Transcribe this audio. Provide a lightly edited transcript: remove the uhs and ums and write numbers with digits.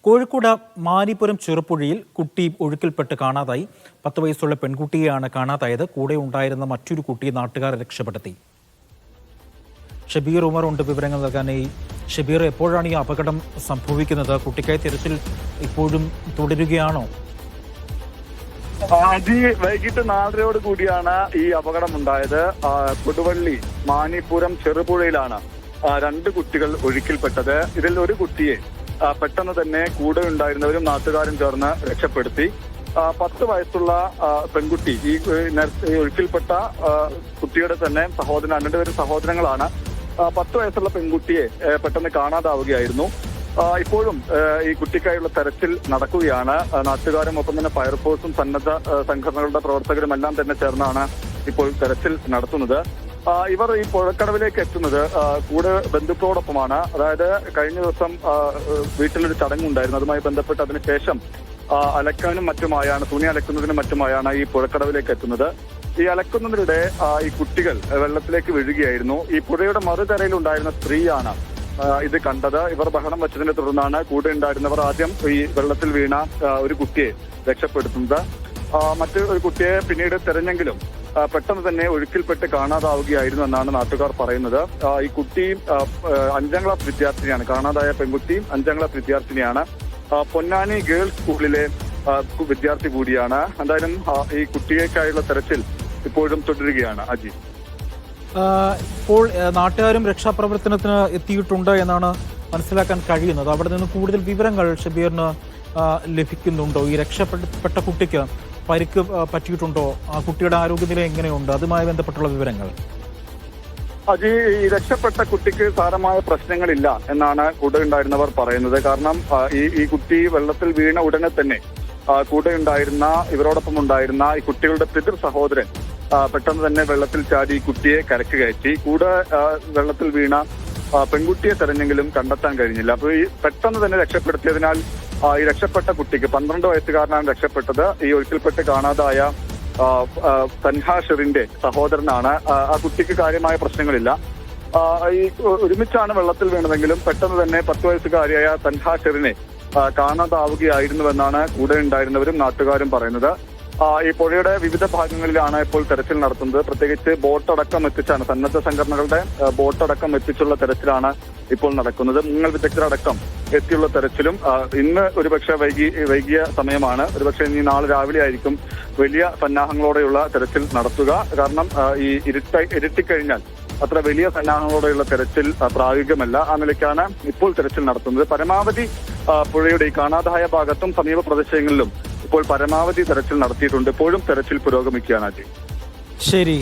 കോഴിക്കോട് മാനിപുരം ചെറുപുഴയിൽ കുട്ടി ഒഴുക്കിൽപ്പെട്ട് കാണാതായി. 10 വയസ്സുള്ള പെൺകുട്ടിയെയാണ് കാണാതായത്. കൂടെ ഉണ്ടായിരുന്ന മറ്റൊരു കുട്ടിയെ നാട്ടുകാർ രക്ഷപ്പെടുത്തി. ഷബീർ ഉമർ ഉണ്ട് വിവരങ്ങൾ നൽകാനായി. ഷബീർ, എപ്പോഴാണ് ഈ അപകടം സംഭവിക്കുന്നത്? കുട്ടിക്കായി തിരച്ചിൽ ഇപ്പോഴും തുടരുകയാണോ? വൈകിട്ട് 4:30 കൂടിയാണ് ഈ അപകടം ഉണ്ടായത്. കൊടുവള്ളി മാനിപുരം ചെറുപുഴയിലാണ് 2 കുട്ടികൾ ഒഴുക്കിൽപ്പെട്ടത്. ഇതിൽ ഒരു കുട്ടിയെ പെട്ടെന്ന് തന്നെ കൂടെ ഉണ്ടായിരുന്നവരും നാട്ടുകാരും ചേർന്ന് രക്ഷപ്പെടുത്തി. 10 വയസ്സുള്ള പെൺകുട്ടി, ഈ ഒഴുക്കിൽപ്പെട്ട കുട്ടിയുടെ തന്നെ സഹോദരൻ, 2 പേരും സഹോദരങ്ങളാണ്. 10 വയസ്സുള്ള പെൺകുട്ടിയെ പെട്ടെന്ന് കാണാതാവുകയായിരുന്നു. ഇപ്പോഴും ഈ കുട്ടിക്കായുള്ള തെരച്ചിൽ നടക്കുകയാണ്. നാട്ടുകാരും ഒപ്പം തന്നെ ഫയർഫോഴ്സും സന്നദ്ധ സംഘടനകളുടെ പ്രവർത്തകരും എല്ലാം തന്നെ ചേർന്നാണ് ഇപ്പോൾ തെരച്ചിൽ നടത്തുന്നത്. ഇവർ ഈ പുഴക്കടവിലേക്ക് എത്തുന്നത് കൂടെ ബന്ധുക്കളോടൊപ്പമാണ്. അതായത് കഴിഞ്ഞ ദിവസം വീട്ടിലൊരു ചടങ്ങുണ്ടായിരുന്നു. അതുമായി ബന്ധപ്പെട്ട് അതിനുശേഷം അലക്കാനും മറ്റുമായാണ്, തുണി അലക്കുന്നതിനും മറ്റുമായാണ് ഈ പുഴക്കടവിലേക്ക് എത്തുന്നത്. ഈ അലക്കുന്നതിനിടെ ഈ കുട്ടികൾ വെള്ളത്തിലേക്ക് വീഴുകയായിരുന്നു. ഈ പുഴയുടെ മറുകരയിൽ ഉണ്ടായിരുന്ന സ്ത്രീയാണ് ഇത് കണ്ടത്. ഇവർ ബഹളം വെച്ചതിനെ തുടർന്നാണ് കൂടെ ഉണ്ടായിരുന്നവർ ആദ്യം ഈ വെള്ളത്തിൽ വീണ ഒരു കുട്ടിയെ രക്ഷപ്പെടുത്തുന്നത്. മറ്റൊരു കുട്ടിയെ പിന്നീട് തെരഞ്ഞെങ്കിലും പെട്ടെന്ന് തന്നെ ഒഴുക്കിൽപ്പെട്ട് കാണാതാവുകയായിരുന്നു എന്നാണ് നാട്ടുകാർ പറയുന്നത്. ഈ കുട്ടി 5ാം ക്ലാസ് വിദ്യാർത്ഥിനിയാണ്. കാണാതായ പെൺകുട്ടിയും 5ാം ക്ലാസ് വിദ്യാർത്ഥിനിയാണ്. പൊന്നാനി ഗേൾസ് സ്കൂളിലെ വിദ്യാർത്ഥി കൂടിയാണ്. എന്തായാലും ഈ കുട്ടിയേക്കായുള്ള തെരച്ചിൽ ഇപ്പോഴും തുടരുകയാണ്. അജി, ഇപ്പോൾ നാട്ടുകാരും രക്ഷാപ്രവർത്തനത്തിന് എത്തിയിട്ടുണ്ട് എന്നാണ് മനസ്സിലാക്കാൻ കഴിയുന്നത്. അവിടെ നിന്ന് കൂടുതൽ വിവരങ്ങൾ ഷബീറിന് ലഭിക്കുന്നുണ്ടോ? ഈ രക്ഷപ്പെട്ട കുട്ടിക്ക് പരിക്ക് പറ്റിയിട്ടുണ്ടോ? ആ കുട്ടിയുടെ ആരോഗ്യനില എങ്ങനെയുണ്ട്? അതുമായി ബന്ധപ്പെട്ടുള്ള വിവരങ്ങൾ. അജി, ഈ രക്ഷപ്പെട്ട കുട്ടിക്ക് സാരമായ പ്രശ്നങ്ങളില്ല എന്നാണ് കൂടെ ഉണ്ടായിരുന്നവർ പറയുന്നത്. കാരണം ഈ കുട്ടി വെള്ളത്തിൽ വീണ ഉടനെ തന്നെ കൂടെ ഉണ്ടായിരുന്ന, ഇവരോടൊപ്പം ഉണ്ടായിരുന്ന ഈ കുട്ടികളുടെ പിതൃ സഹോദരൻ പെട്ടെന്ന് തന്നെ വെള്ളത്തിൽ ചാടി കുട്ടിയെ കരക്ക് കയറ്റി. കൂടെ വെള്ളത്തിൽ വീണ പെൺകുട്ടിയെ തെരഞ്ഞെങ്കിലും കണ്ടെത്താൻ കഴിഞ്ഞില്ല. അപ്പോൾ ഈ പെട്ടെന്ന് തന്നെ രക്ഷപ്പെടുത്തിയതിനാൽ ഈ രക്ഷപ്പെട്ട കുട്ടിക്ക്, 12 വയസ്സുകാരനാണ് രക്ഷപ്പെട്ടത്. ഈ ഒഴുക്കിൽപ്പെട്ട് കാണാതായ തൻഹാ ഷെറിന്റെ സഹോദരനാണ്. ആ കുട്ടിക്ക് കാര്യമായ പ്രശ്നങ്ങളില്ല. ഈ ഒരുമിച്ചാണ് വെള്ളത്തിൽ വീണതെങ്കിലും പെട്ടെന്ന് തന്നെ 10 വയസ്സുകാരിയായ തൻഹാ ഷെറിനെ കാണാതാവുകയായിരുന്നുവെന്നാണ് കൂടെ ഉണ്ടായിരുന്നവരും നാട്ടുകാരും പറയുന്നത്. ഈ പുഴയുടെ വിവിധ ഭാഗങ്ങളിലാണ് ഇപ്പോൾ തെരച്ചിൽ നടത്തുന്നത്. പ്രത്യേകിച്ച് ബോട്ടടക്കം എത്തിച്ചാണ്, സന്നദ്ധ സംഘടനകളുടെ ബോട്ടടക്കം എത്തിച്ചുള്ള തെരച്ചിലാണ് ഇപ്പോൾ നടക്കുന്നത്. മുങ്ങൽ വിദഗ്ധരടക്കം എത്തിയുള്ള തെരച്ചിലും ഇന്ന് ഒരുപക്ഷെ വൈകിയ സമയമാണ്. ഒരുപക്ഷെ ഇനി നാളെ രാവിലെ ആയിരിക്കും വലിയ സന്നാഹങ്ങളോടെയുള്ള തെരച്ചിൽ നടത്തുക. കാരണം ഈ ഇരുട്ടിക്കഴിഞ്ഞാൽ അത്ര വലിയ സന്നാഹങ്ങളോടെയുള്ള തെരച്ചിൽ പ്രായോഗികമല്ല. ആ നിലയ്ക്കാണ് ഇപ്പോൾ തെരച്ചിൽ നടത്തുന്നത്. പരമാവധി പുഴയുടെ ഈ കാണാതായ ഭാഗത്തും സമീപ പ്രദേശങ്ങളിലും ഇപ്പോൾ പരമാവധി തെരച്ചിൽ നടത്തിയിട്ടുണ്ട്. ഇപ്പോഴും തെരച്ചിൽ പുരോഗമിക്കുകയാണ്. ശരി.